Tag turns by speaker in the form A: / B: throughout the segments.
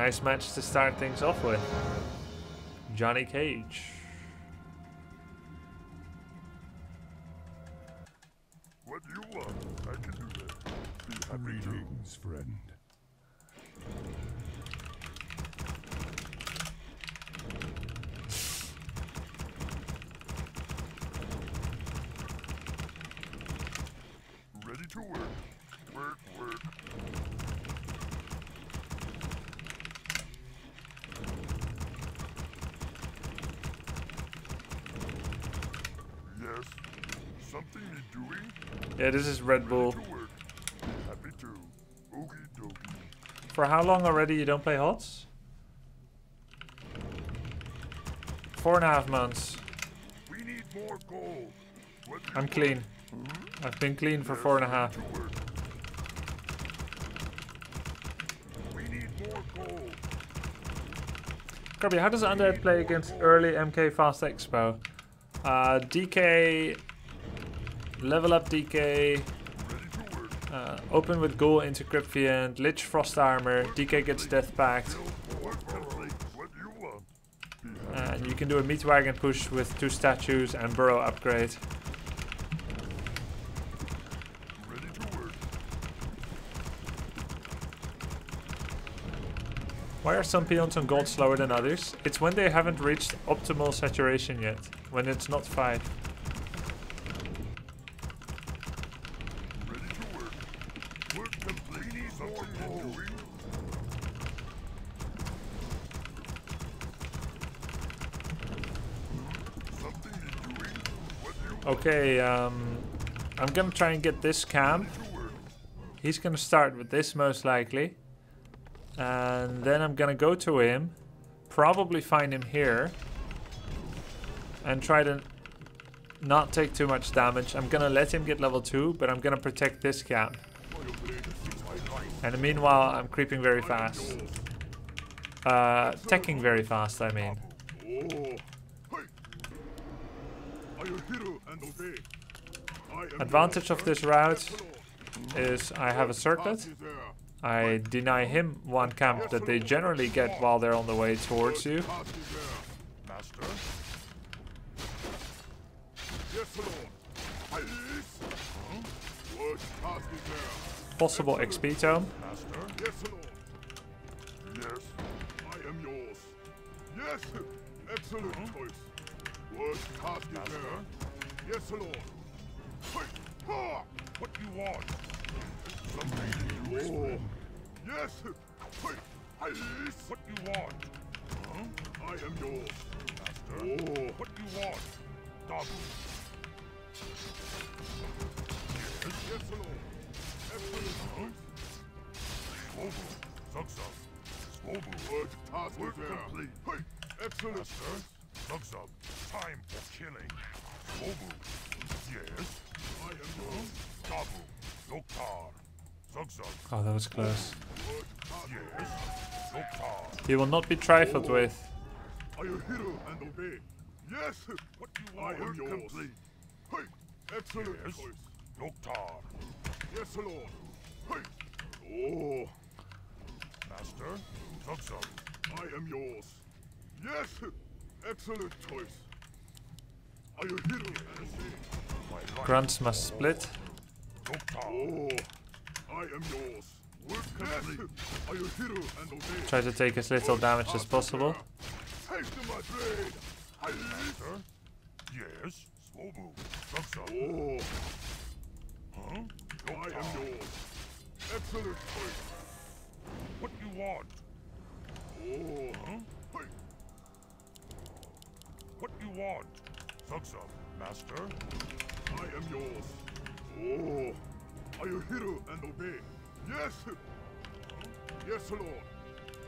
A: Nice match to start things off with. Johnny Cage.
B: What do you want? I can do that. Be happy to.
C: Greetings, friend.
B: Ready to work. Work, work. Yes. Something need doing?
A: Yeah, this is Red Bull.
B: To work. Be happy to. Okie dokie.
A: For how long already you don't play HOTS? 4.5 months.
B: We need more gold. What do you
A: I'm
B: want?
A: clean. I've been clean for 4.5.
B: To work. We need more gold.
A: Grubby, how does Undead play against early MK Fast Expo? DK, level up DK,
B: Ready to work.
A: open with Ghoul into Cryptfiend, Lich Frost Armor, DK gets Death Pact,
B: Work complete. What do you want? Be happy.
A: and you can do a Meat Wagon push with 2 statues and Burrow upgrade.
B: Ready to work.
A: Why are some peons on gold slower than others? It's when they haven't reached optimal saturation yet, when it's not 5.
B: Ready to work. Work complete. We need more gold. Something need doing? What do you want?
A: Okay, I'm gonna try and get this camp.
B: To work.
A: He's gonna start with this most likely. And then I'm gonna go to him, probably find him here, and try to not take too much damage. I'm gonna let him get level 2, but I'm gonna protect this camp. And meanwhile, I'm creeping very fast. Teching very fast, I mean. Advantage of this route is I have a circlet. I deny him one camp that they generally get while they're on the way towards you.
B: Master. Yes, Lord.
A: Possible XP tome.
B: Master. Yes, Lord. Yes. I am yours. Yes. Excellent choice. What task is there? Yes, Lord. What do you want? Something you want. Yes. What do you want? I am yours. Master. What do you want? Dog. Yes, Lord. Excellent. Swobu. Zugzug. Swobu. What task is there? Complete. Excellent. Master. Zugzug. Time for killing. Swobu. Yes. I am yours. Dabu. Loktar. Zugzug.
A: Oh, that was close.
B: Yes. Loktar.
A: He will not be trifled with.
B: Are you hero and obey? Yes. What do you want? I am yours. Complete. Hey. Excellent choice. Loktar. Yes, Lord. Hey. Oh. Master. Zugzug. I am yours. Yes. Excellent choice. Are you hero and obey?
A: Grunts must split.
B: Loktar. Oh. I am yours. Work complete. Are you hero and obey?
A: Try to take as little damage as possible.
B: Haste to my blade. Master? Yes. Swobu. Zugzug. Oh. Huh? I am yours. Excellent choice. What do you want? Oh. Huh? Hey. What do you want? Zugzug. Master? I am yours. Oh. Are you hero and obey? Yes. Yes, Lord.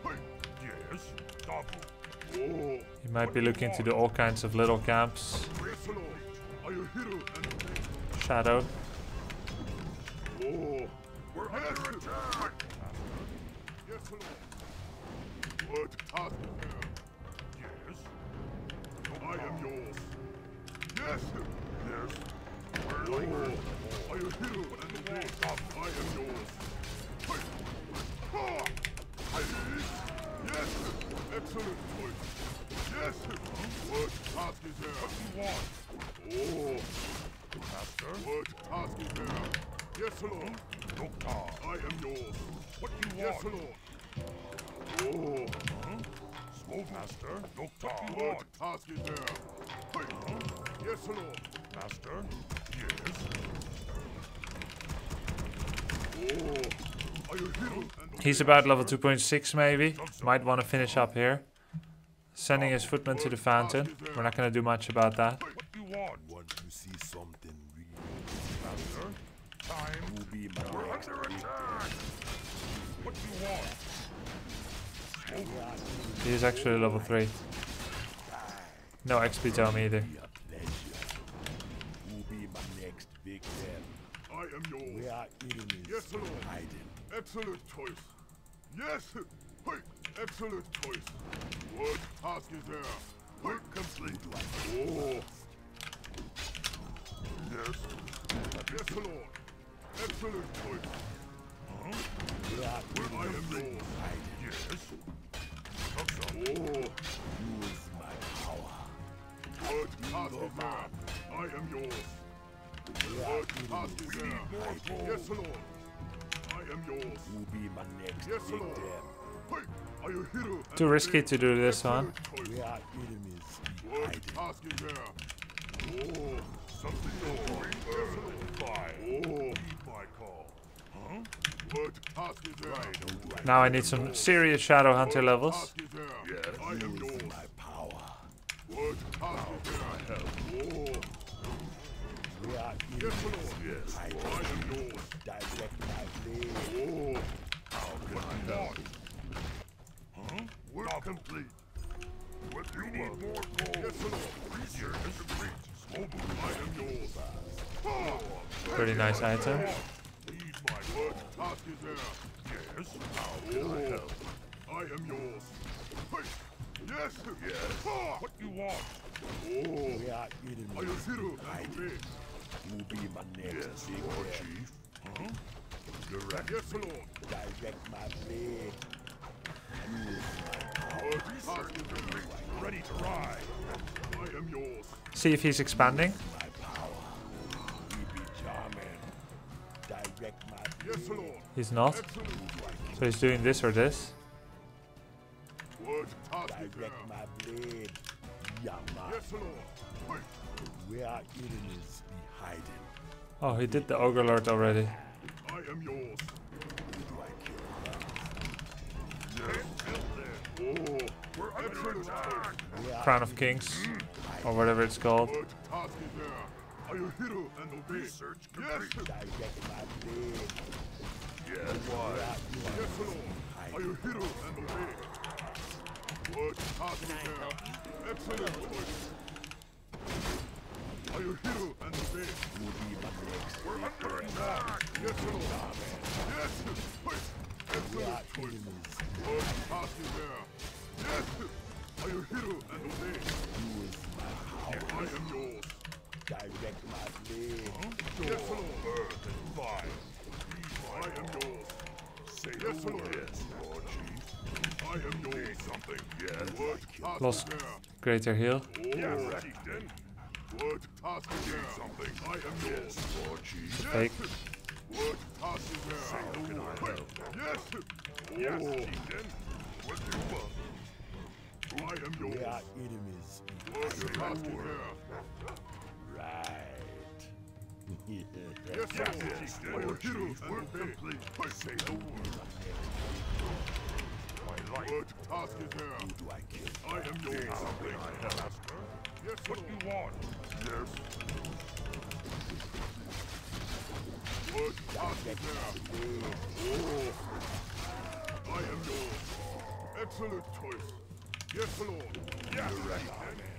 B: Hey. Yes. Dabu. Oh.
A: He might be looking to do all kinds of little camps.
B: Yes, Lord. Are you hero and obey?
A: Shadow.
B: Oh. We're under attack. Yes, Lord. What task is there? Yes. I am yours. Yes. Yes. Oh. Are you hero and obey? I am yours. Hey. Ha. Hey. Yes! Excellent choice! Yes! What task is there? What you want? Oh! Master? What task is there? Yes, Lord! Doctor! I am yours! What you want? Yes, Lord! Oh! Smoke, Master? Doctor! What task is there? Hey. Yes, Lord! Master? Yes? Oh! Are you hero?
A: He's about level 2.6 maybe. Might want to finish up here. Sending his footman to the fountain. We're not going to do much about that.
B: What you want? Want to see something real? Master? Time will be my next attack! What you want?
A: He is actually level 3. No XP tome either.
B: Will be my next victim. I am yours. We are enemies. Yes, Lord. Hiding. Excellent choice. Yes. Hey. Excellent choice. What task is there? Hey. Complete. Oh. Yes. Yes, Lord. Excellent choice. We are I am yours. Hiding. Yes. Oh. Use my power. What task is there? I am yours. What task is there? Yes, Lord. I am yours. Will be my next yes, Lord. Hey, are you hero?
A: Too risky to do this one.
B: We are enemies. What task is there? Oh, something more. Oh, my call. Huh? What task is there?
A: Now I need some serious Shadow Hunter levels.
B: Yes, I am yours. My power. What task is there? Oh. We are yes, Lord. Yes, I am yours. Direct my blade. Oh. How can I help? Huh? Work complete. What do you need more gold? Yes, Lord. Research complete. Mobile. I am yours.
A: Pretty nice item.
B: Lead my what task is there? Yes. How can I help? I am yours. Hey. Yes. Yes. What you want? Oh. We are enemies. Are you hero? Will be my next big Lord Chief. Huh? Direct. Yes, Lord. Direct my blade. Ready to ride. I am yours.
A: See if he's expanding.
B: My power. We be charming. Direct my blade. Yes, Lord.
A: He's not. So he's doing this or this.
B: Direct my blade. Yama. Yes, Lord. We are enemies. Hiding.
A: Oh, he did the Ogre Lord already.
B: I am yours. Who do I kill? Yes. Oh, we're under attack.
A: Crown of Kings, or whatever it's called.
B: What task is there? Are you hero and obey? Research complete. Yes. Direct my blade. Yes. Why? Yes, Lord. Are you hero and obey? What task is there? Excellent choice. Are you hero and obey? Will be my next. We're under attack. Yes, Lord. Yes. Excellent choice. What task is there? Yes. Are you hero and obey? Use my power. I am yours. Direct my blade. Yes, Lord. Earth and fire. I am yours. Say yes, Lord. Yes, Lord Chief. I am yours. Something. Yes. What task
A: Lost
B: is there?
A: greater heal.
B: Yes, Chieftain. What task is there? Something. I am yours. Yes, Lord Chief.
A: Fake.
B: What task is there? How can I help? Yes. Yes, Chieftain. What do you want? I am yours. We are enemies. What task is there? Right. Yes, Lord. Chieftain. Are your heroes work complete? Say the word. My life. What task is there? Who do I kill? I am yours. Something I have. Yes, what you want? Yes. What task is there? Oh. I am yours. Excellent choice. Yes, Lord. Yes,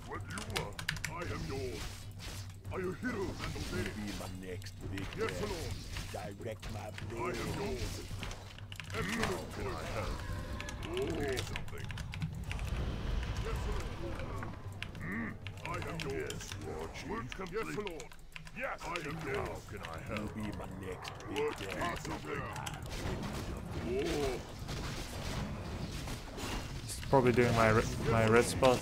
B: what you want? I am yours. Are you hero and obey? Be my next big yes, Lord. Direct my blade. I am yours. Excellent choice. Oh, something. Yes, Lord. I am yours. Yes, Lord Chief. Yes, Lord. Yes, I am yours. How can I help? Be my next big something. Oh.
A: Probably doing my red spot.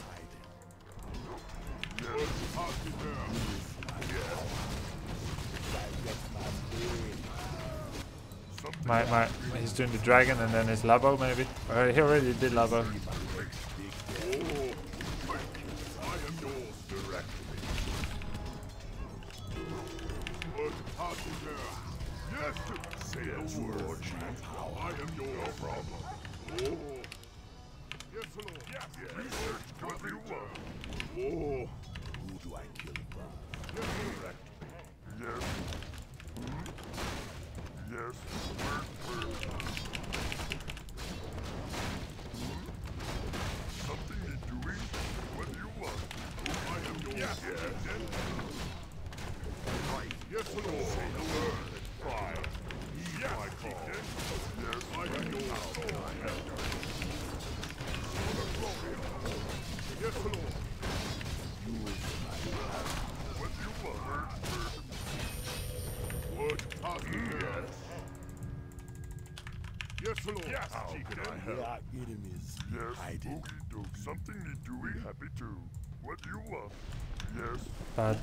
A: He's doing the dragon and then his labo maybe. Or he already did labo.
B: Say a word, Chief. I am your problem. Oh. Yes, Lord. Yes. Research what you want. Oh. Who do I kill first? Yes. Yes. Something you're doing? What do you want? I am yours. Yes. Right. Yes, Lord. Say the word. Fine. Yes, my call. Yes, I am yours. Yes, Lord. What do you want? What? Yes. Yes, Lord. Yes, how can I help? There are enemies. Yes, hiding. Something need to be happy too. What do you want? Yes.
A: Bad.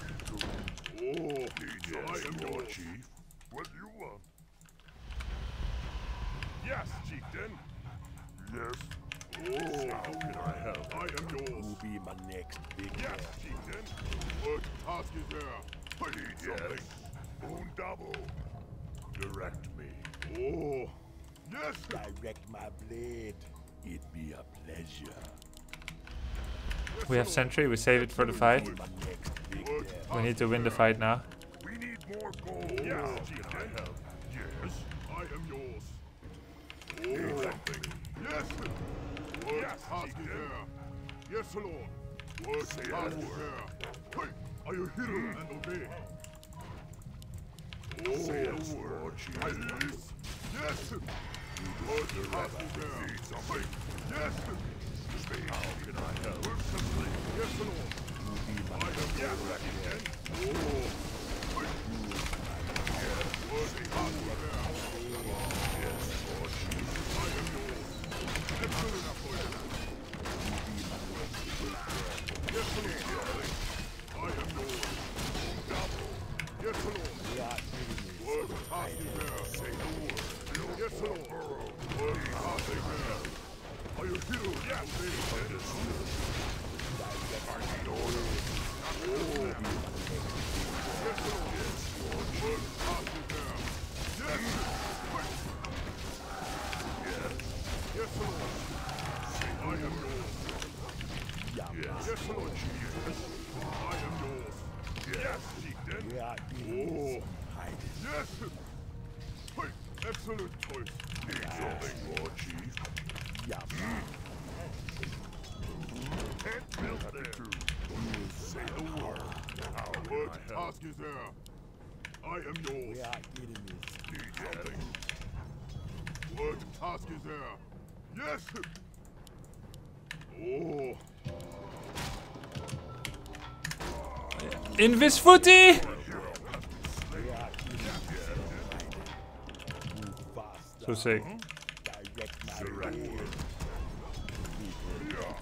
B: Oh, yes, I am your chief. What do you want? Yes, chieftain. Yes. Oh, how can I help? I am yours. Who'll be my next big yes, chieftain. What task is there? I need something. Undabo. Direct me. Oh, yes. Direct my blade. It'd be a pleasure.
A: We have sentry. We save it for the fight. We need to win the fight now.
B: We need more gold. Yes, chieftain. Yes, I am yours. Oh, yes. Yes, task is there. Yes, Lord. What task is there? Hey, are you hero and obey? Oh, say a word, chief. Yes. What task is there? Need something. Yes. How can I help? Yes, Lord. I am yes, again. Oh. Yes. What task is there? Yes, Lord Jesus. I am yours. Excellent appointment. Yes, Lord. I am yours. Yes, Lord. What task is there? Say the word. Yes, Lord. What task is there? Are you hero? Yes, understood. I need order. Oh. Yes, Lord. What task is there? Yes. Yes, Lord. I am yours. Yes, Lord. Yes. I am yours. Yes, chieftain. Oh. Yes. Hey, excellent choice. Need something, Lord Chief. Can't build there. Say the word. What task is there? I am yours. Need something. What task is there? Yes. Oh.
A: Invis footy! So sick.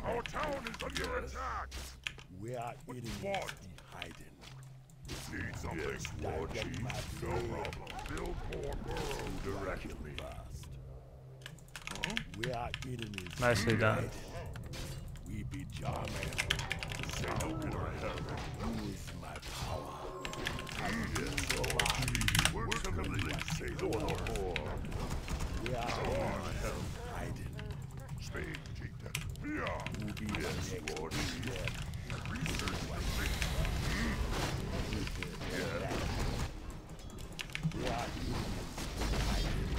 B: Our town is under attack. We are enemies hiding. Need something, yes, Lord Chief. No problem. Build more burrows directly. Huh? We are enemies.
A: Nicely done.
B: We be Jarman. Say how can I help? Use my power. Yes, Lord Chief. We're simply say the word. We are help hiding. Speak, Chieftain. Yeah. Yes, Lord Chief. Research my thing.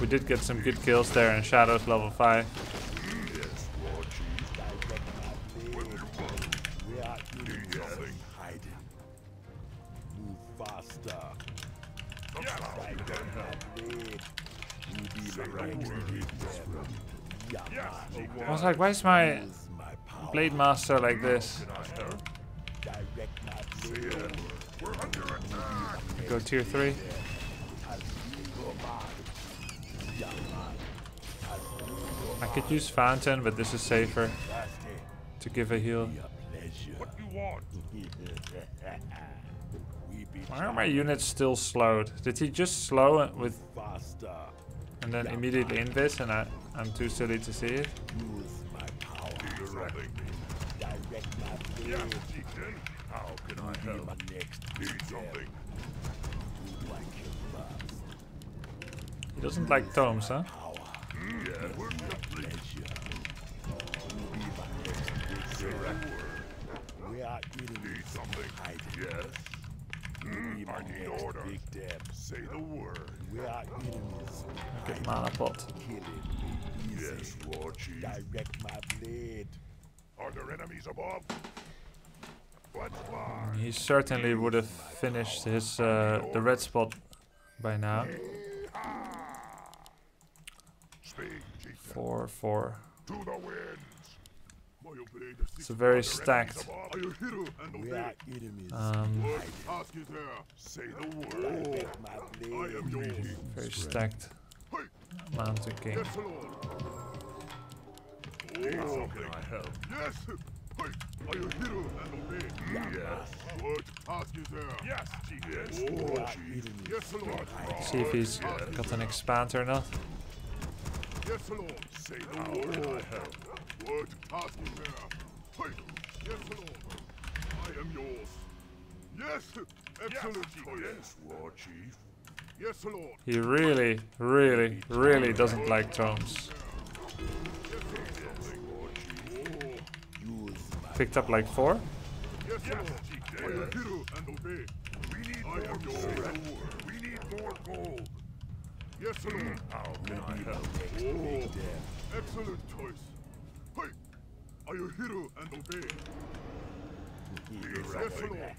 A: We did get some good kills there in Shadows level 5.
B: Yes, Lord Chief. We are nothing hiding. Move faster.
A: I was like, why is my Blade Master like this?
B: We're under attack.
A: Go tier 3. I could use Fountain, but this is safer to give a heal.
B: What you want?
A: Why are my units still slowed? Did he just slow it with and then immediately invis and I'm too silly to see it?
B: Yes, Deacon. How can I help? Need something?
A: He doesn't like tomes, huh?
B: Yes.
C: We are enemies.
B: Need something? Yes. I need orders. Say the word.
C: We are enemies.
A: Good mana pot.
C: Killing me.
B: Yes, War Chief.
C: Direct my blade.
B: Are there enemies above? Let's fly.
A: He certainly would have finished his the red spot by now.
B: Speak, Chief.
A: 4-4.
B: To the winds.
A: It's a very stacked.
C: We are enemies.
B: What task is there? Say the word.
C: Direct my blade.
B: I am yours.
A: Very stacked Mountain King.
B: Yes, Lord. How can I help? Yes. Hey, are you hero and obey? Yes. What task is there? Yes, Chief. Yes,
C: We are
B: Chief.
C: enemies.
B: Yes, Lord.
A: See if he's got an expand or not.
B: Yes, Lord. Say the word. How can I help? What task is there? Hey, yes, Lord. I am yours. Yes. Excellent choice. Yes, War Chief. Yes, Lord.
A: He really, really, really doesn't like tomes.
C: Use my
A: Picked up like 4.
B: Yes, Lord. Are you hero and obey? We need more gold. We need more gold. Yes, Lord. How can I help? Oh, excellent choice. Hey, are you hero and obey? Yes, Lord.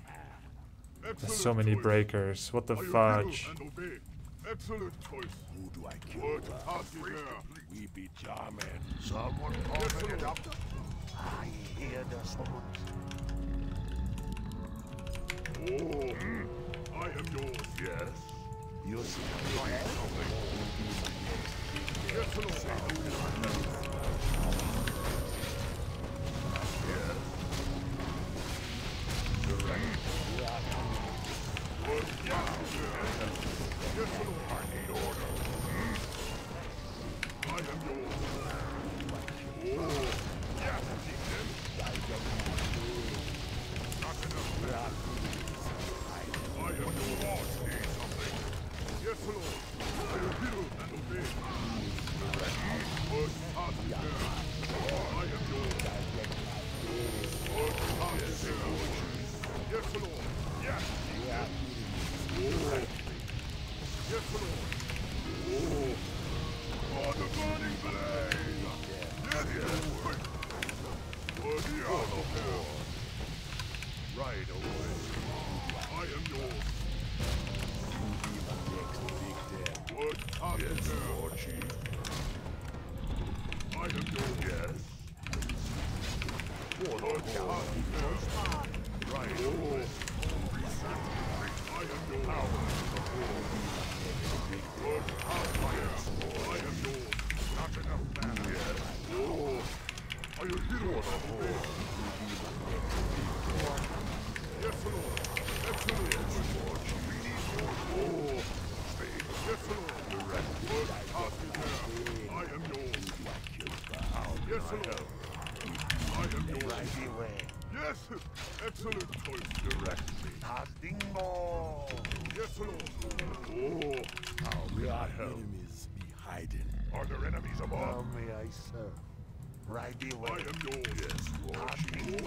A: There's
B: Excellent
A: so many
B: choice.
A: breakers. What the
B: Are you
A: fudge?
B: hero and obey? Excellent choice.
C: Who do I kill?
B: What task is there?
C: We be charming.
B: Someone call me doctor?
C: I hear the summons.
B: Oh, I am yours. Yes.
C: You see
B: Yes, Lord. Yes, Lord. I need order. I am yours. Oh, yes, Chieftain. Not enough. I am your boss. Need something. Yes, Lord. I am hero and obey. What task is there? I am yours. What task is there? Yes, Lord. Yes. Yes, Lord. Oh, on the burning blade. Yes, yes. What task? Right away. I am yours. What task is there? War Chief. I am yours. Yes. What task is there? Right away. I am yours. What task is there? I am yours. Not enough mana. Yes. Oh. Are you hero of the war? Yes, Lord. Excellent. War Chief. We need more. Oh. Speak. Yes, Lord. What task is there? I am yours. Yes, Lord. I am yours. Yes. Excellent choice. Direct me.
C: Dingo.
B: Yes, Lord. Oh. How
C: We
B: can I
C: are
B: help?
C: enemies be hiding.
B: Are there enemies
C: How
B: above?
C: may I serve? Right
B: I
C: away.
B: am yours. Yes, War Chief.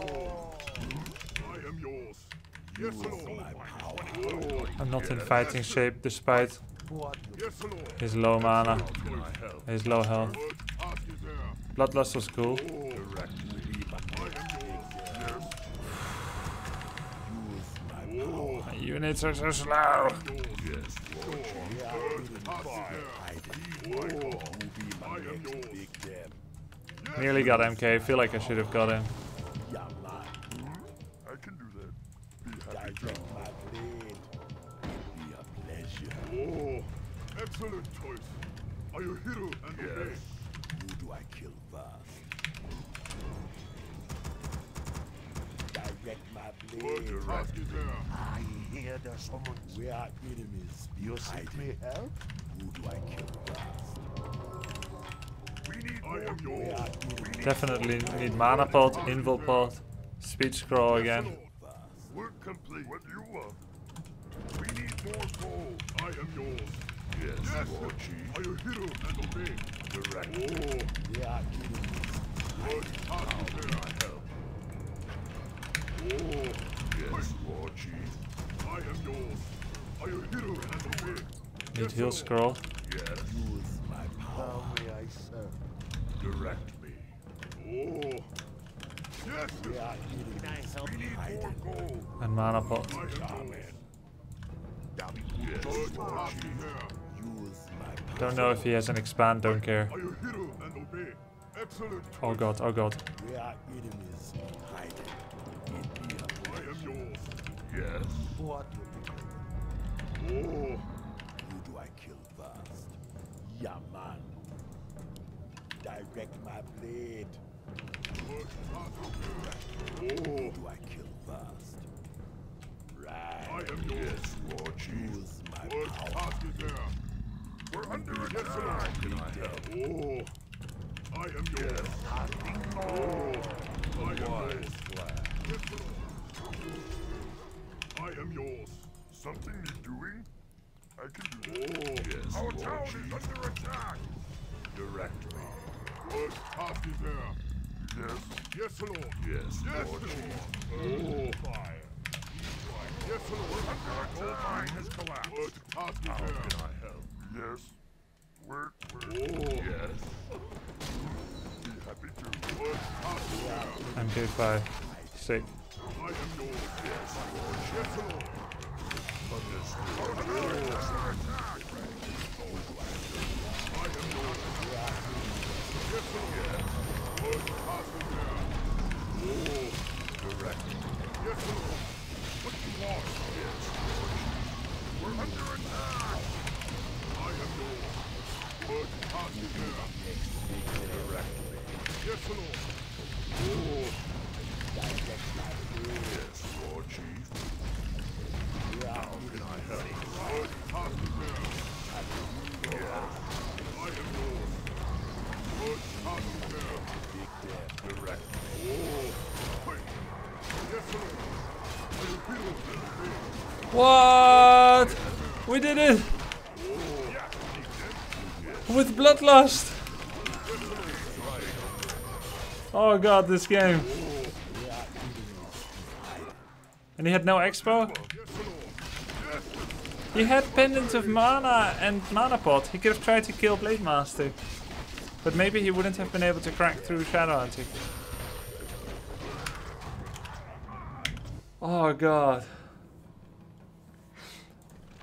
B: I am yours. Yes, Lord.
C: my power.
B: Oh.
A: I'm not in fighting shape despite
C: What
B: Yes, Lord.
A: his low mana,
B: How can I help?
A: his low health.
B: What task is there?
A: Bloodlust was cool.
B: Direct me. I am yours. Yes.
C: use my power.
A: My units are so slow.
B: Yours. Yes, War Chief.
C: We are
B: What
C: enemies
B: task is there?
C: hiding.
B: I call.
C: Who be
B: I
C: my
B: am
C: next
B: yours.
C: big them?
B: Yes.
A: Nearly got MK. Feel like I should have got him.
C: Yeah, man.
B: I can do that. Be happy.
C: Direct my blade. It'd be a pleasure.
B: Oh, excellent choice. Are you hero and obey?
C: Yes. Who do I kill first? Direct my blade.
B: I hear the summons.
C: We are enemies.
B: You seek me help?
C: Who do I kill first?
B: We need
C: We are enemies.
A: Definitely need mana pot, invul pot, speed scroll again.
B: Work complete. What do you want? We need more gold. I am yours. Yes, Lord Chief. Are you hero and obey? Direct. Oh,
C: We are enemies.
B: what how can I help? Oh, yes, Lord Chief. I am yours. Are you hero and obey?
A: Need heal scroll.
B: Yes.
C: Use my power.
B: How may I serve? Direct me. Oh. Yes.
C: We are enemies.
B: We need more gold.
A: And mana pot.
B: I am yours. Yes, Lord Chief.
C: Use my power.
A: Don't know if he has an expand, don't care.
B: Are you hero and obey? Excellent.
A: Oh god, oh god.
C: We are enemies. Hiding in the
B: I am yours. Yes.
C: What will you
B: Oh.
C: Who do I kill first? Yeah, man. Direct my blade.
B: Oh.
C: Who do I kill first?
B: I
C: Right.
B: am yours. Lord Chief.
C: Use my
B: What
C: power.
B: task is there? We're under attack. How can I help? Oh. I am yours. Oh. I am yours. Yes, Lord. I am yours. Something need doing? I can do that. Oh. Yes, our town is under attack. Direct me. What task is there? Yes. Yes, Lord. Yes, Lord. Oh. Fire. Yes, Lord. Our mine has collapsed. What task is there? How can I help? Yes. Where? Oh. Yes. Be happy to. What task is there?
A: I'm good by 6.
B: I am yours. Yes, Lord. Yes, Lord. Understood. Oh. I am yours. Yes, Lord. What task is there? Oh. Direct. Yes, Lord. What do you want? Yes, Lord. We're under attack. I am yours. What task is there? Direct. Yes, Lord. Oh. Yes, Lord Chief. How can I help? What task is there? Yes. I am yours. What task is there? Direct. Oh. Wait. Yes, Lord. Are you hero and obey?
A: What? We did it! With bloodlust! Oh god, this game. And he had no expo? He had Pendant of Mana and Mana Pot. He could have tried to kill Blade Master. But maybe he wouldn't have been able to crack through Shadow Hunting. Oh god.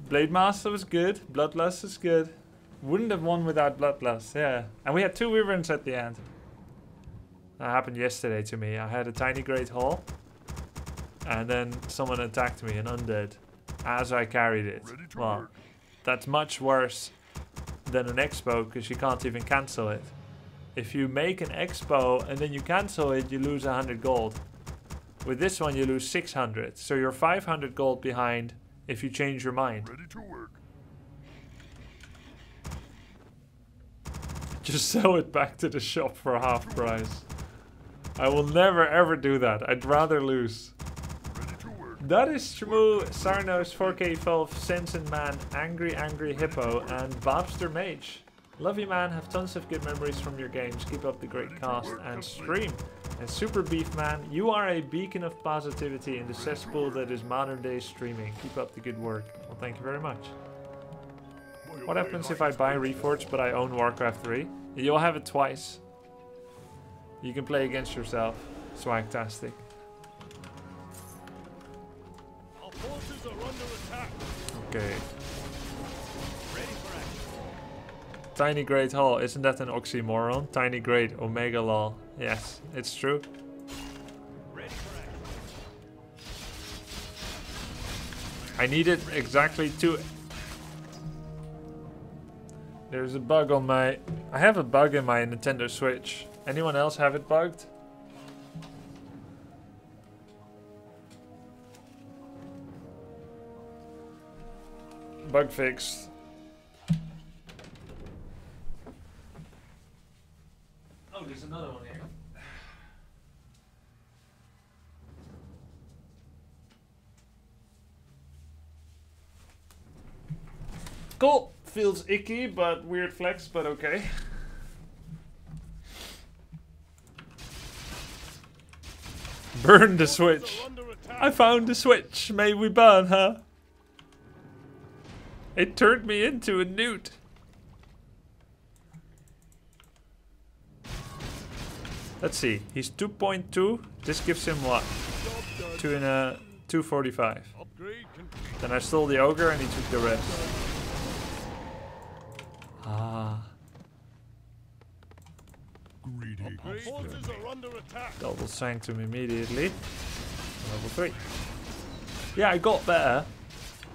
A: Blade Master was good. Bloodlust is good. Wouldn't have won without Bloodlust, yeah. And we had 2 Wyverns at the end. That happened yesterday to me. I had a tiny Great Hall. And then someone attacked me, an undead, as I carried it. Well, that's much worse than an expo, because you can't even cancel it. If you make an expo and then you cancel it, you lose 100 gold. With this one, you lose 600. So you're 500 gold behind if you change your mind.
B: Ready to work.
A: Just sell it back to the shop for half price. I will never ever do that. I'd rather lose.
B: Ready to work.
A: That is Shmoo, Sarnos, 4K Valve, Sensen Man, Angry Hippo, and Bobster Mage. Love you, man. Have tons of good memories from your games. Keep up the great cast and stream. And Super Beef Man, you are a beacon of positivity in the cesspool that is modern day streaming. Keep up the good work. Well, thank you very much. What happens if I buy Reforged but I own Warcraft 3? You'll have it twice. You can play against yourself. Swagtastic.
B: Our forces are under attack.
A: Okay.
B: Ready for action.
A: Tiny Great Hall, isn't that an oxymoron? Tiny Great Omega Law. Yes, it's true.
B: Ready for action.
A: I needed exactly 2 There's a bug on my... I have a bug in my Nintendo Switch. Anyone else have it bugged? Bug fixed. Oh, there's another one here. Cool. Feels icky, but weird flex, but okay. Burn the switch. I found the switch. May we burn her? It turned me into a newt. Let's see. He's 2.2. This gives him what? 245. Then I stole the ogre and he took the rest. Ah. Double Sanctum immediately. Level 3. Yeah, I got better.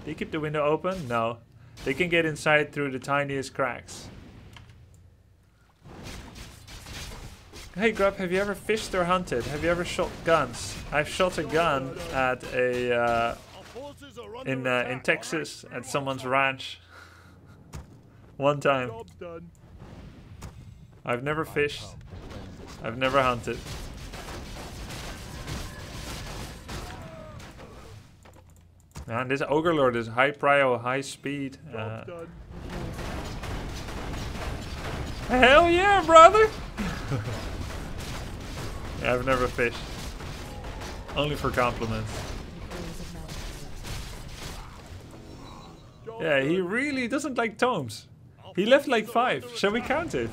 A: They keep the window open? No. They can get inside through the tiniest cracks. Hey Grub, have you ever fished or hunted? Have you ever shot guns? I've shot a gun at a in Texas at someone's ranch. One time. I've never fished. I've never hunted. Man, this Ogre Lord is high prio, high speed. Hell yeah, brother! Yeah, I've never fished. Only for compliments. Yeah, he really doesn't like tomes. He left like 5. Shall we count it?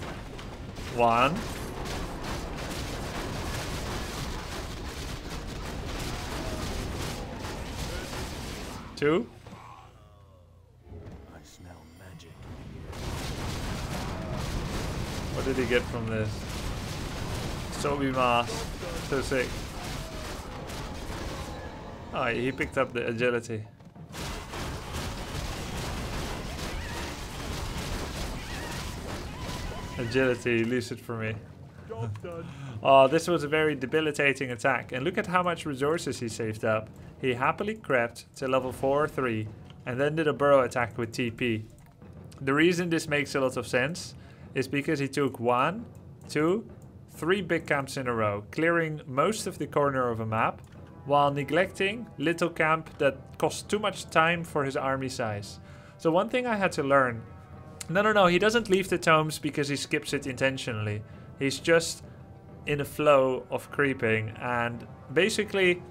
A: 1. 2.
C: I smell magic.
A: What did he get from this? Sobi Mask. So sick. Oh, he picked up the agility. Agility, leaves it for me. Oh, this was a very debilitating attack. And look at how much resources he saved up. He happily crept to level 4 or 3 and then did a burrow attack with TP. The reason this makes a lot of sense is because he took 1, 2, 3 big camps in a row, clearing most of the corner of a map, while neglecting little camp that cost too much time for his army size. So one thing I had to learn, no, he doesn't leave the tomes because he skips it intentionally. He's just in a flow of creeping, and basically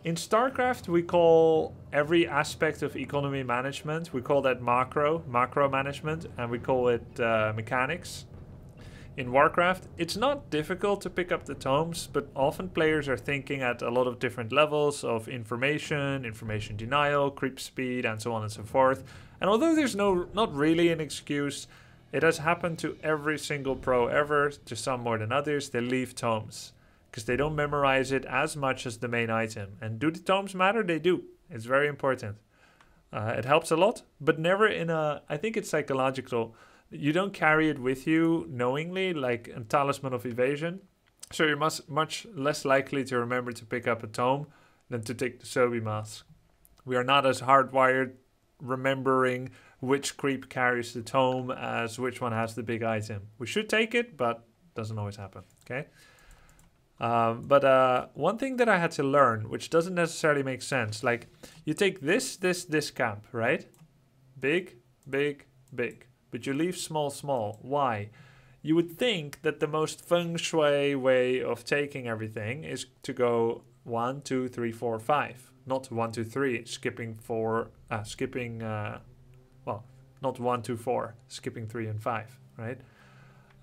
A: in StarCraft we call every aspect of economy management, we call that macro management, and we call it mechanics. In Warcraft, it's not difficult to pick up the tomes, but often players are thinking at a lot of different levels of information denial, creep speed, and so on and so forth. And although there's not really an excuse, it has happened to every single pro ever, to some more than others. They leave tomes because they don't memorize it as much as the main item. And do the tomes matter? They do. It's very important. It helps a lot, but never in a... I think it's psychological. You don't carry it with you knowingly, like a talisman of evasion. So you're much less likely to remember to pick up a tome than to take the Sobi Mask. We are not as hardwired remembering which creep carries the tome as which one has the big item. We should take it, but it doesn't always happen, okay? But one thing that I had to learn, which doesn't necessarily make sense, like you take this camp, right? Big, big, big. But you leave small, small. Why? You would think that the most feng shui way of taking everything is to go 1, 2, 3, 4, 5. Not 1, 2, 3, skipping 4, well, not 1, 2, 4, skipping 3 and 5, right?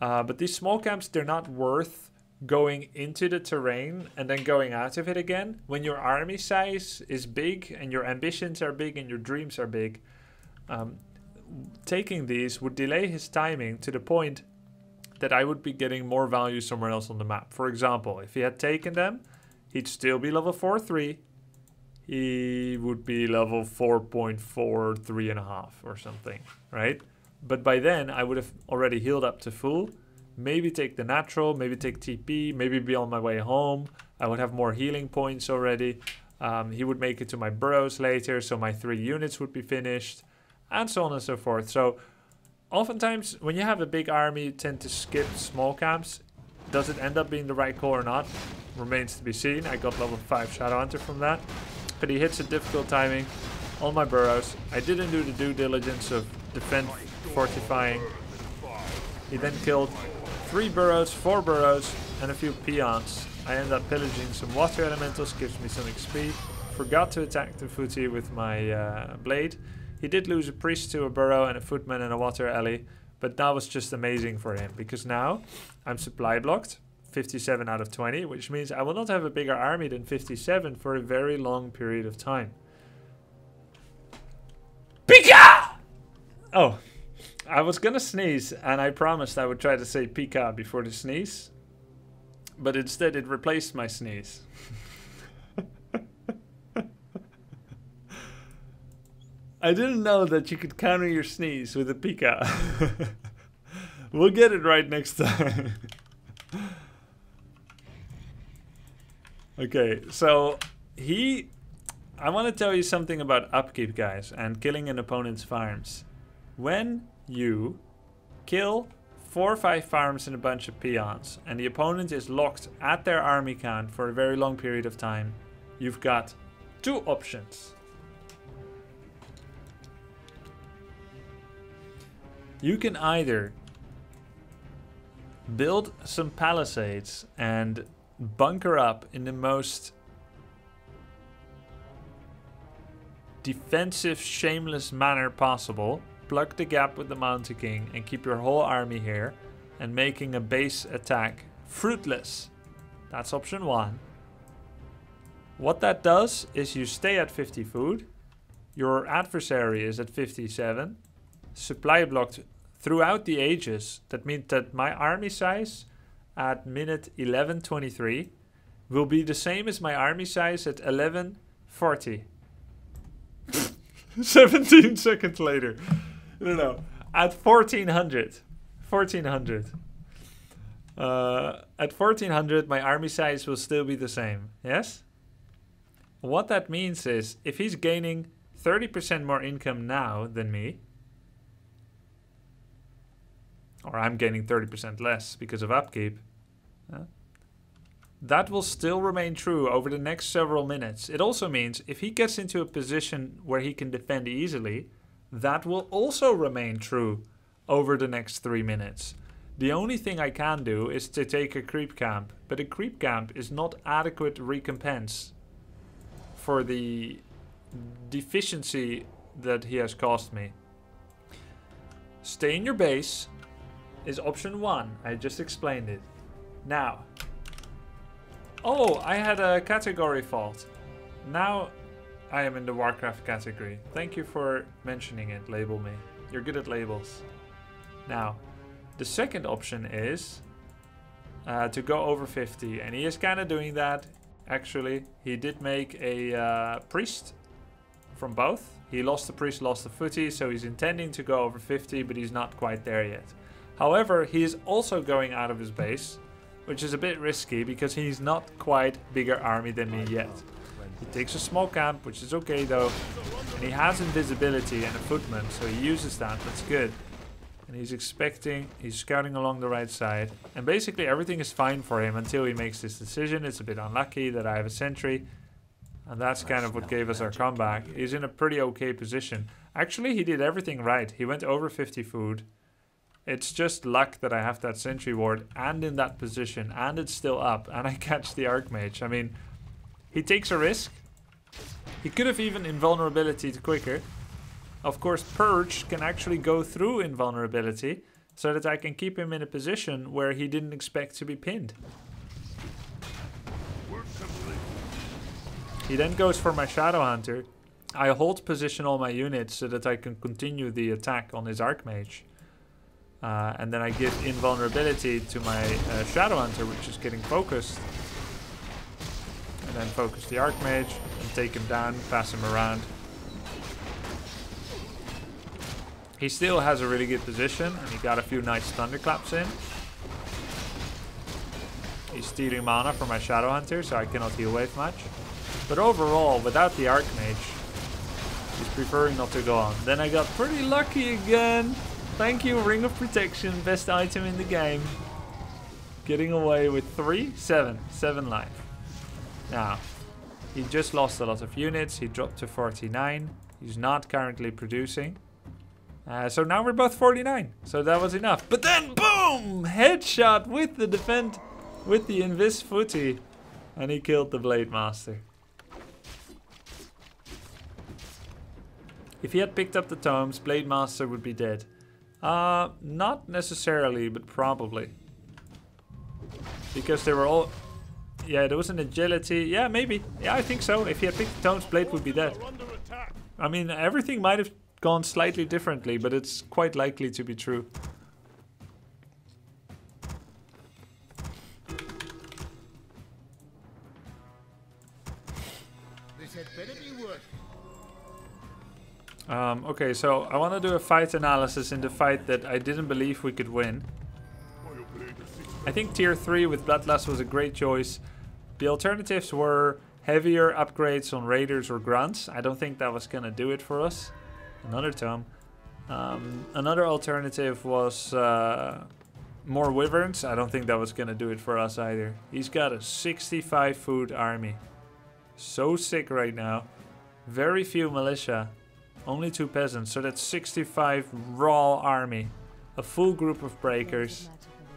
A: But these small camps, they're not worth going into the terrain and then going out of it again. When your army size is big and your ambitions are big and your dreams are big, taking these would delay his timing to the point that I would be getting more value somewhere else on the map. For example, if he had taken them, he'd still be level 4-3. He would be level 4.4, 3.5 or something, right? But by then, I would have already healed up to full. Maybe take the natural, maybe take TP, maybe be on my way home. I would have more healing points already. He would make it to my burrows later, so my 3 units would be finished, and so on and so forth. So oftentimes, when you have a big army, you tend to skip small camps. Does it end up being the right call or not? Remains to be seen. I got level 5 Shadowhunter from that. But he hits at difficult timing on my burrows. I didn't do the due diligence of defend fortifying. He then killed 3 burrows, 4 burrows, and a few peons. I end up pillaging some water elementals, gives me some XP. Forgot to attack the footy with my blade. He did lose a priest to a burrow and a footman and a water alley. But that was just amazing for him, because now I'm supply blocked, 57 out of 20, which means I will not have a bigger army than 57 for a very long period of time. Pika! Oh, I was gonna sneeze, and I promised I would try to say Pika before the sneeze, but instead it replaced my sneeze. I didn't know that you could counter your sneeze with a Pika. We'll get it right next time. Okay, so I want to tell you something about upkeep, guys, and killing an opponent's farms. When you kill 4 or 5 farms and a bunch of peons, and the opponent is locked at their army count for a very long period of time, you've got 2 options. You can either build some palisades and bunker up in the most defensive, shameless manner possible, plug the gap with the Mountain King and keep your whole army here, and making a base attack fruitless. That's option 1. What that does is you stay at 50 food, your adversary is at 57, supply blocked throughout the ages. That means that my army size at minute 11:23 will be the same as my army size at 11:40. 17 seconds later. No. At 1400. 1400. At 1400, my army size will still be the same. Yes? What that means is, if he's gaining 30% more income now than me, or I'm gaining 30% less because of upkeep, that will still remain true over the next several minutes. It also means if he gets into a position where he can defend easily, that will also remain true over the next 3 minutes. The only thing I can do is to take a creep camp, but a creep camp is not adequate recompense for the deficiency that he has caused me. Stay in your base is option 1. I just explained it. Now. Oh, I had a category fault. Now I am in the Warcraft category. Thank you for mentioning it, Label Me. You're good at labels. Now, the second option is to go over 50. And he is kind of doing that, actually. He did make a priest from both. He lost the priest, lost the footy, so he's intending to go over 50, but he's not quite there yet. However, he is also going out of his base, which is a bit risky because he's not quite bigger army than me yet. He takes a small camp, which is okay though, and he has invisibility and a footman, so he uses that. That's good. And he's scouting along the right side, and basically everything is fine for him until he makes this decision. It's a bit unlucky that I have a sentry, and that's kind of what gave us our comeback. He's in a pretty okay position. Actually, he did everything right. He went over 50 food. It's just luck that I have that sentry ward and in that position, and it's still up, and I catch the Archmage. I mean, he takes a risk. He could have even invulnerability quicker. Of course, Purge can actually go through invulnerability so that I can keep him in a position where he didn't expect to be pinned. He then goes for my Shadowhunter. I hold position all my units so that I can continue the attack on his Archmage. And then I give invulnerability to my Shadowhunter, which is getting focused. And then focus the Archmage and take him down, pass him around. He still has a really good position, and he got a few nice thunderclaps in. He's stealing mana from my Shadow Hunter, so I cannot heal wave much. But overall, without the Archmage, he's preferring not to go on. Then I got pretty lucky again. Thank you, Ring of Protection, best item in the game. Getting away with 7 life. Now, he just lost a lot of units. He dropped to 49. He's not currently producing. So now we're both 49. So that was enough. But then, boom! Headshot with the defend, with the Invis footy. And he killed the Blade Master. If he had picked up the tomes, Blade Master would be dead. Not necessarily, but probably. Because they were all... Yeah, there was an agility. Yeah, maybe. Yeah, I think so. If he had picked the tomes, Blade would be dead. I mean, everything might have gone slightly differently, but it's quite likely to be true.
D: This had better be worth.
A: Okay, so I want to do a fight analysis in the fight that I didn't believe we could win. I think tier 3 with Bloodlust was a great choice. The alternatives were heavier upgrades on Raiders or Grunts. I don't think that was going to do it for us. Another tome. Another alternative was more Wyverns. I don't think that was going to do it for us either. He's got a 65 food army. So sick right now. Very few militia. Only 2 peasants. So that's 65 raw army. A full group of breakers.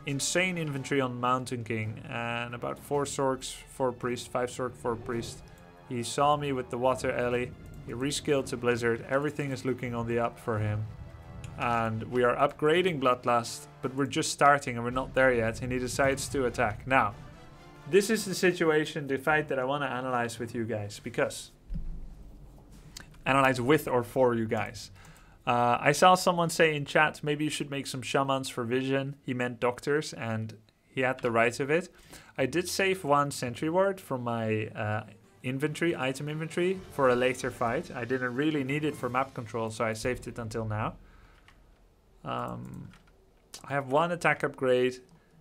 A: Insane infantry on Mountain King. And about 4 Sorks, 4 Priest. 5 Sork, 4 Priest. He saw me with the Water Alley. He reskilled to Blizzard. Everything is looking on the up for him. And we are upgrading Bloodlust, but we're just starting and we're not there yet. And he decides to attack. Now, this is the situation, the fight that I want to analyze with you guys. Because... Analyze with or for you guys. I saw someone say in chat, maybe you should make some shamans for vision. He meant doctors, and he had the right of it. I did save 1 sentry ward from my... item inventory for a later fight. I didn't really need it for map control, so I saved it until now. I have 1 attack upgrade.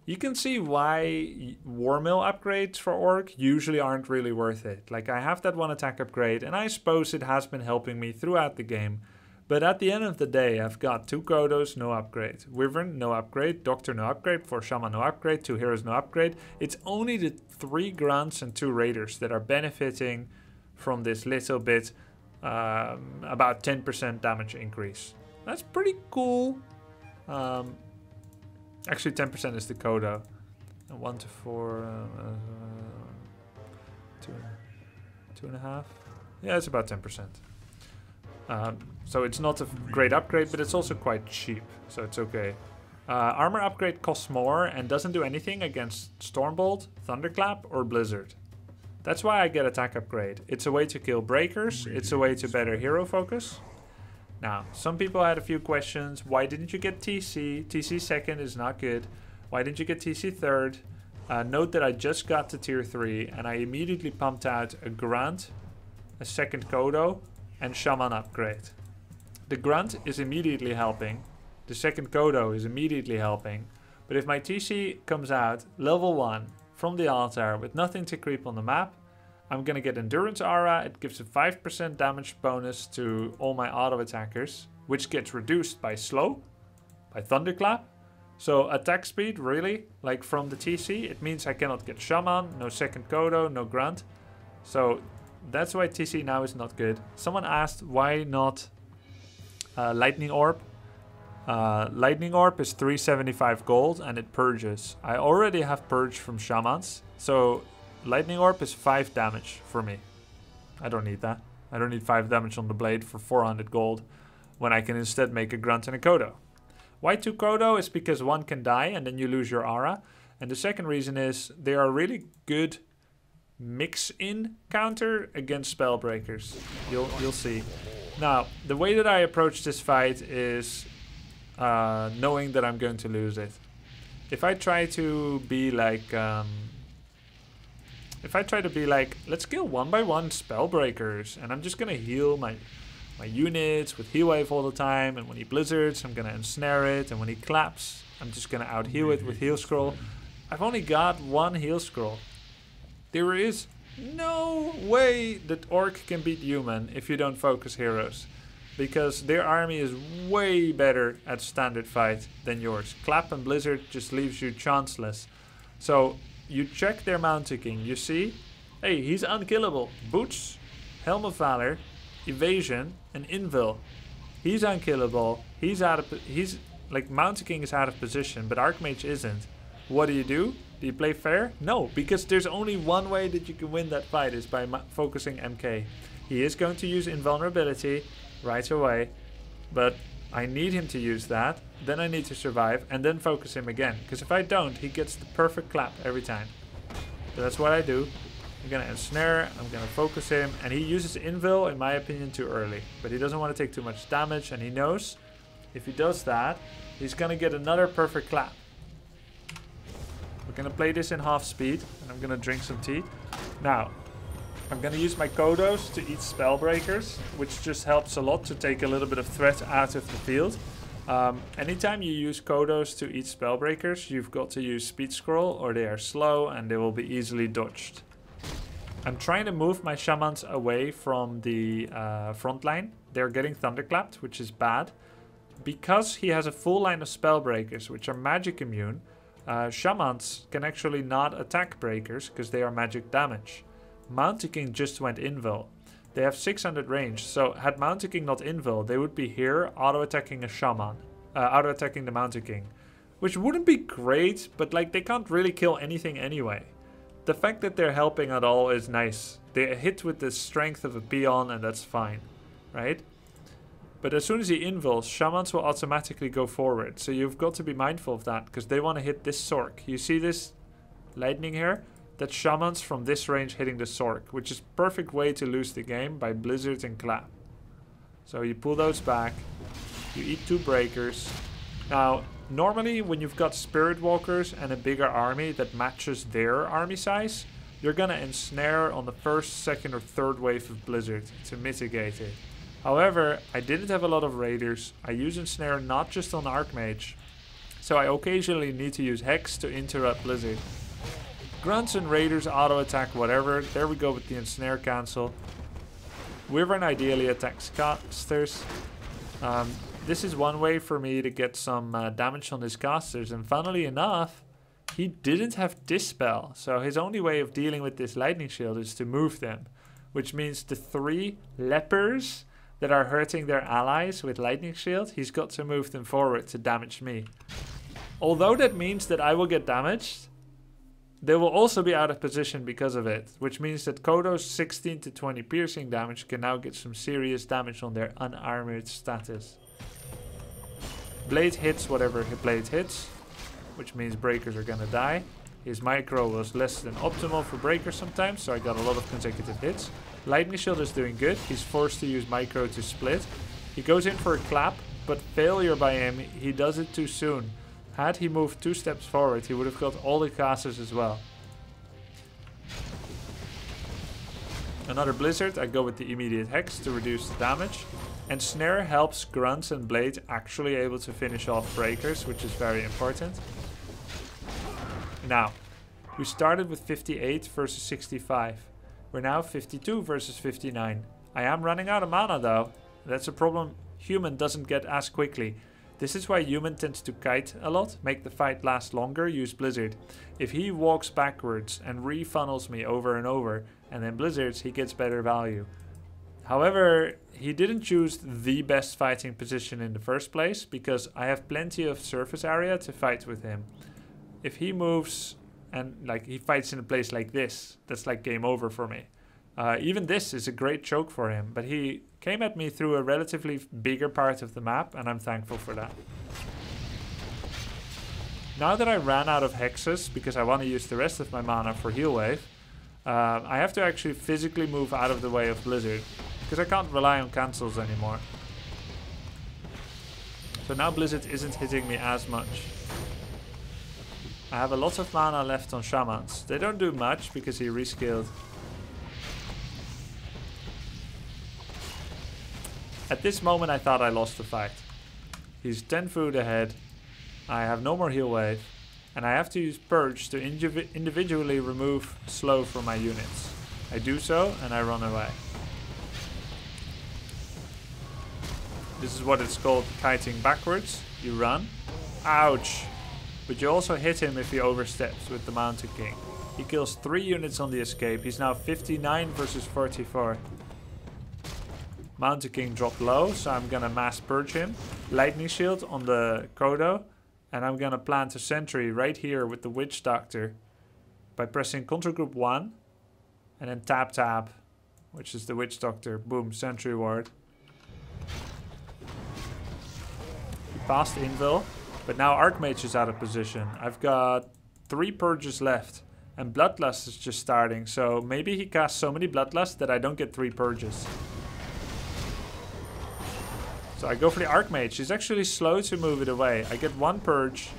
A: You can see why Warmill upgrades for Orc usually aren't really worth it. Like, I have that 1 attack upgrade, and I suppose it has been helping me throughout the game. But at the end of the day, I've got 2 Kodos, no upgrade. Wyvern, no upgrade. Doctor, no upgrade. 4 Shaman, no upgrade. 2 Heroes, no upgrade. It's only the 3 Grunts and 2 Raiders that are benefiting from this little bit, about 10% damage increase. That's pretty cool. Actually, 10% is the Kodo. And 1 to 4... 2.5? Yeah, it's about 10%. So it's not a great upgrade, but it's also quite cheap, so it's okay. Armor upgrade costs more and doesn't do anything against Stormbolt, Thunderclap, or Blizzard. That's why I get attack upgrade. It's a way to kill breakers, it's a way to better hero focus. Now, some people had a few questions. Why didn't you get TC? TC second is not good. Why didn't you get TC third? Note that I just got to tier 3 and I immediately pumped out a Grunt, a second Kodo, and Shaman upgrade. The Grunt is immediately helping. The second Kodo is immediately helping. But if my TC comes out level 1 from the altar with nothing to creep on the map, I'm gonna get Endurance Aura. It gives a 5% damage bonus to all my auto attackers, which gets reduced by slow, by Thunderclap. So attack speed, really, like from the TC, it means I cannot get Shaman, no second Kodo, no Grunt. So that's why TC now is not good. Someone asked why not Lightning Orb. Lightning Orb is 375 gold and it purges. I already have purge from Shamans, so Lightning Orb is 5 damage for me. I don't need that. I don't need 5 damage on the blade for 400 gold when I can instead make a Grunt and a Kodo. Why 2 Kodo is because 1 can die and then you lose your aura. And the second reason is they are really good mix-in counter against Spellbreakers. You'll see. Now, the way that I approach this fight is knowing that I'm going to lose it. If I try to be like... let's kill 1 by 1 Spellbreakers, and I'm just gonna heal my my units with heal wave all the time, and when he blizzards, I'm gonna ensnare it, and when he claps, I'm just gonna out heal it with heal scroll. I've only got one heal scroll. There is no way that Orc can beat human if you don't focus heroes, because their army is way better at standard fight than yours. Clap and blizzard just leaves you chanceless. So you check their mounting, you see, hey, he's unkillable. Boots, Helm of Valor, Evasion, and Invul. He's unkillable. He's like Mountain King is out of position, but Archmage isn't. What do? Do you play fair? No, because there's only one way that you can win that fight is by focusing MK. He is going to use invulnerability right away, but I need him to use that. Then I need to survive and then focus him again, because if I don't, he gets the perfect clap every time. So that's what I do. I'm gonna ensnare, I'm gonna focus him, and he uses Invul, in my opinion, too early. But he doesn't want to take too much damage, and he knows if he does that, he's gonna get another perfect clap. We're gonna play this in half speed, and I'm gonna drink some tea. Now, I'm gonna use my Kodos to eat Spellbreakers, which just helps a lot to take a little bit of threat out of the field. Anytime you use Kodos to eat Spellbreakers, you've got to use Speed Scroll, or they are slow and they will be easily dodged. I'm trying to move my Shamans away from the front line. They're getting thunderclapped, which is bad. Because he has a full line of Spellbreakers, which are magic immune, Shamans can actually not attack breakers because they are magic damage. Mountain King just went Invul. They have 600 range, so had Mountain King not Invul, they would be here auto-attacking a Shaman. Auto-attacking the Mountain King. Which wouldn't be great, but like they can't really kill anything anyway. The fact that they're helping at all is nice. They hit with the strength of a peon and that's fine, right? But as soon as he invuls, Shamans will automatically go forward. So you've got to be mindful of that, because they want to hit this Sork. You see this lightning here? That's Shamans from this range hitting the Sork, which is perfect way to lose the game by Blizzard and Clap. So you pull those back, you eat 2 breakers. Now, normally when you've got Spirit Walkers and a bigger army that matches their army size, you're gonna ensnare on the first, second or third wave of Blizzard to mitigate it. However, I didn't have a lot of Raiders. I use ensnare not just on Archmage, so I occasionally need to use Hex to interrupt Blizzard. Grunts and Raiders auto attack whatever. There we go with the ensnare cancel. Wyvern ideally attacks casters. This is one way for me to get some damage on his casters, and funnily enough, he didn't have Dispel, so his only way of dealing with this lightning shield is to move them, which means the 3 lepers that are hurting their allies with lightning shield, he's got to move them forward to damage me. Although that means that I will get damaged, they will also be out of position because of it, which means that Kodo's 16 to 20 piercing damage can now get some serious damage on their unarmored status. Blade hits whatever blade hits, which means breakers are gonna die. His micro was less than optimal for breakers sometimes, so I got a lot of consecutive hits. Lightning Shield is doing good. He's forced to use micro to split. He goes in for a clap, but failure by him. He does it too soon. Had he moved 2 steps forward, he would have got all the casters as well. Another Blizzard. I go with the immediate Hex to reduce the damage. And Snare helps Grunts and Blade actually able to finish off breakers, which is very important. Now, we started with 58 versus 65. We're now 52 versus 59. I am running out of mana though. That's a problem Human doesn't get as quickly. This is why Human tends to kite a lot, make the fight last longer, use Blizzard. If he walks backwards and refunnels me over and over, and then Blizzards, he gets better value. However, he didn't choose the best fighting position in the first place, because I have plenty of surface area to fight with him. If he moves and like he fights in a place like this, that's like game over for me. Even this is a great choke for him, but he came at me through a relatively bigger part of the map, and I'm thankful for that. Now that I ran out of hexes, because I want to use the rest of my mana for heal wave, I have to actually physically move out of the way of Blizzard, because I can't rely on cancels anymore. So now Blizzard isn't hitting me as much. I have a lot of mana left on Shamans. They don't do much because he rescaled. At this moment I thought I lost the fight. He's 10 food ahead. I have no more heal wave. And I have to use Purge to individually remove slow from my units. I do so and I run away. This is what it's called, kiting backwards. You run. Ouch! But you also hit him if he oversteps with the Mountain King. He kills 3 units on the escape. He's now 59 versus 44. Mountain King dropped low, so I'm gonna mass purge him. Lightning Shield on the Kodo. And I'm gonna plant a sentry right here with the Witch Doctor. By pressing Ctrl Group 1. And then tap, which is the Witch Doctor. Boom, sentry ward. He passed Invil. But now Archmage is out of position. I've got 3 purges left. And Bloodlust is just starting. So maybe he casts so many Bloodlust that I don't get 3 purges. So I go for the Archmage. He's actually slow to move it away. I get 1 purge.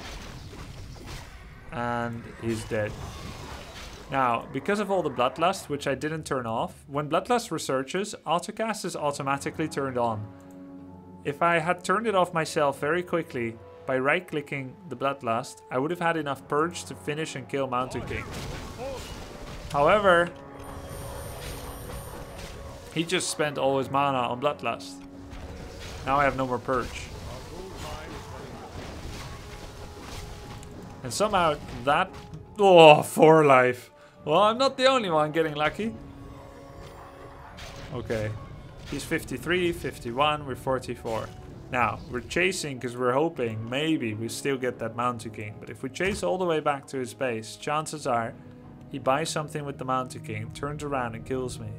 A: And he's dead. Now, because of all the Bloodlust, which I didn't turn off, when Bloodlust researches, Autocast is automatically turned on. If I had turned it off myself very quickly, by right-clicking the Bloodlust, I would have had enough Purge to finish and kill Mountain King. However, he just spent all his mana on Bloodlust. Now I have no more Purge. And somehow that... Oh, 4 life. Well, I'm not the only one getting lucky. Okay. He's 53, 51, we're 44. Now, we're chasing because we're hoping maybe we still get that Mountain King. But if we chase all the way back to his base, chances are he buys something with the Mountain King, turns around and kills me.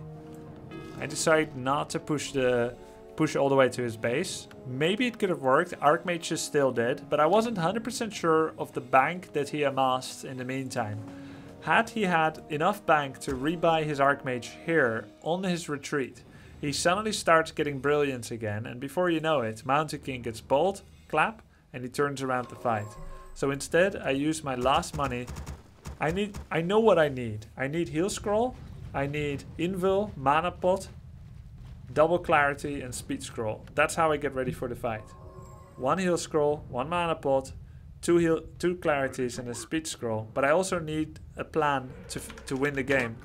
A: I decide not to push all the way to his base. Maybe it could have worked. Archmage is still dead, but I wasn't 100% sure of the bank that he amassed in the meantime. Had he had enough bank to rebuy his Archmage here on his retreat, he suddenly starts getting brilliance again, and before you know it, Mountain King gets bolt, clap, and he turns around the fight. So instead, I use my last money. I know what I need. I need Heal Scroll, I need Invul, Mana Pot, Double Clarity, and Speed Scroll. That's how I get ready for the fight. 1 Heal Scroll, 1 Mana Pot, 2 Clarities, and a Speed Scroll. But I also need a plan to win the game.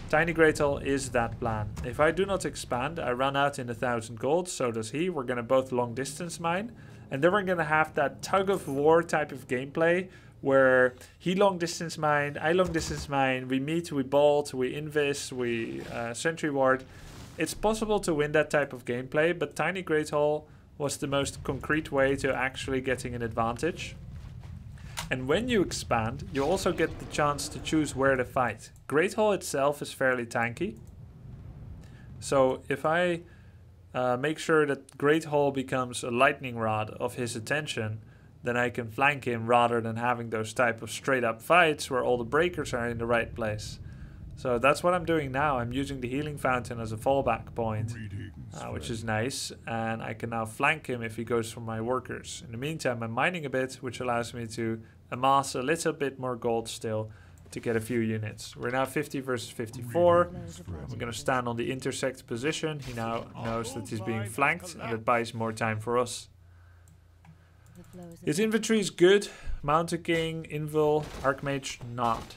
A: Tiny Great Hall is that plan. If I do not expand, I run out in 1,000 gold, so does he. We're going to both long distance mine. And then we're going to have that tug of war type of gameplay where he long distance mine, I long distance mine, we meet, we bolt, we invis, we sentry ward. It's possible to win that type of gameplay, but Tiny Great Hall was the most concrete way to actually getting an advantage. And when you expand, you also get the chance to choose where to fight. Great Hall itself is fairly tanky. So if I make sure that Great Hall becomes a lightning rod of his attention, then I can flank him rather than having those type of straight up fights where all the breakers are in the right place. So that's what I'm doing now. I'm using the healing fountain as a fallback point, which is nice. And I can now flank him if he goes for my workers. In the meantime, I'm mining a bit, which allows me to amass a little bit more gold still to get a few units. We're now 50 versus 54. We're going to stand on the intersect position. He now knows that he's being flanked, and it buys more time for us. His infantry is good. Mountain King, Invul, Archmage, not.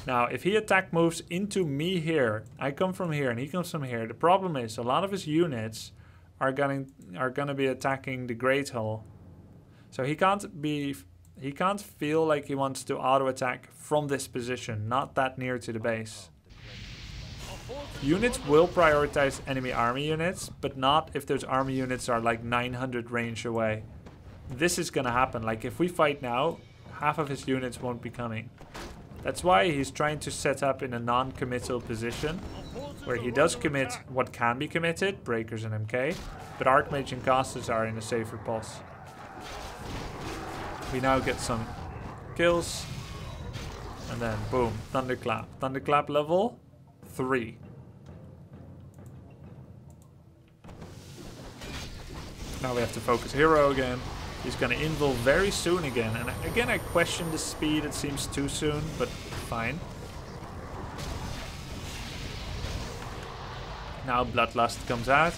A: Now, if he attack moves into me here, I come from here and he comes from here. The problem is a lot of his units are gonna be attacking the Great Hall. So he can't feel like he wants to auto attack from this position, not that near to the base. Units will prioritize enemy army units, but not if those army units are like 900 range away. This is gonna happen. Like if we fight now, half of his units won't be coming. That's why he's trying to set up in a non-committal position, where he does commit what can be committed, breakers and MK, but Archmage and casters are in a safer pos. We now get some kills, and then boom, Thunderclap. Thunderclap level 3. Now we have to focus hero again. He's gonna invul very soon again, and again I question the speed, it seems too soon, but fine. Now Bloodlust comes out.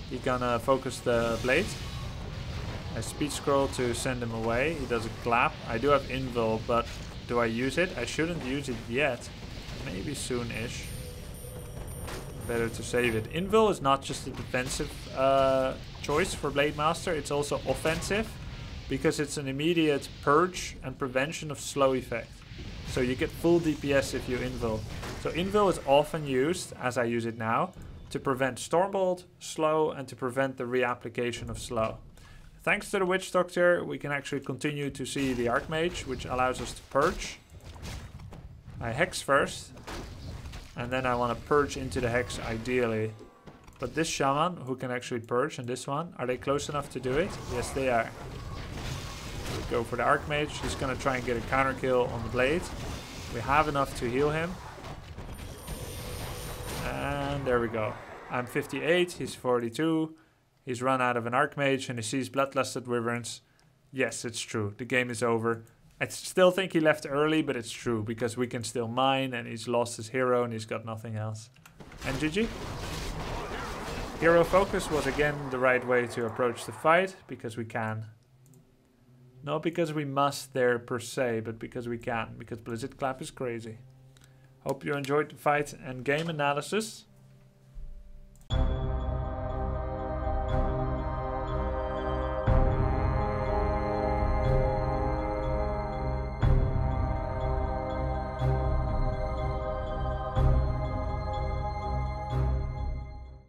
A: He gonna focus the blade. I speed scroll to send him away. He does a clap. I do have invul, but do I use it? I shouldn't use it yet. Maybe soon-ish. Better to save it. Invul is not just a defensive choice for Blade Master. It's also offensive because it's an immediate purge and prevention of slow effect. So you get full DPS if you invul. So invul is often used, as I use it now, to prevent Stormbolt, slow, and to prevent the reapplication of slow. Thanks to the Witch Doctor, we can actually continue to see the Archmage, which allows us to purge. I hex first, and then I want to purge into the hex ideally. But this Shaman, who can actually purge, and this one, are they close enough to do it? Yes, they are. We go for the Archmage. He's going to try and get a counter kill on the blade. We have enough to heal him. And there we go. I'm 58, he's 42. He's run out of an Archmage and he sees Bloodlusted Wyverns. Yes, it's true. The game is over. I still think he left early, but it's true because we can still mine and he's lost his hero and he's got nothing else. And GG. Hero focus was again the right way to approach the fight because we can. Not because we must there per se, but because we can. Because Blizzard Clap is crazy. Hope you enjoyed the fight and game analysis.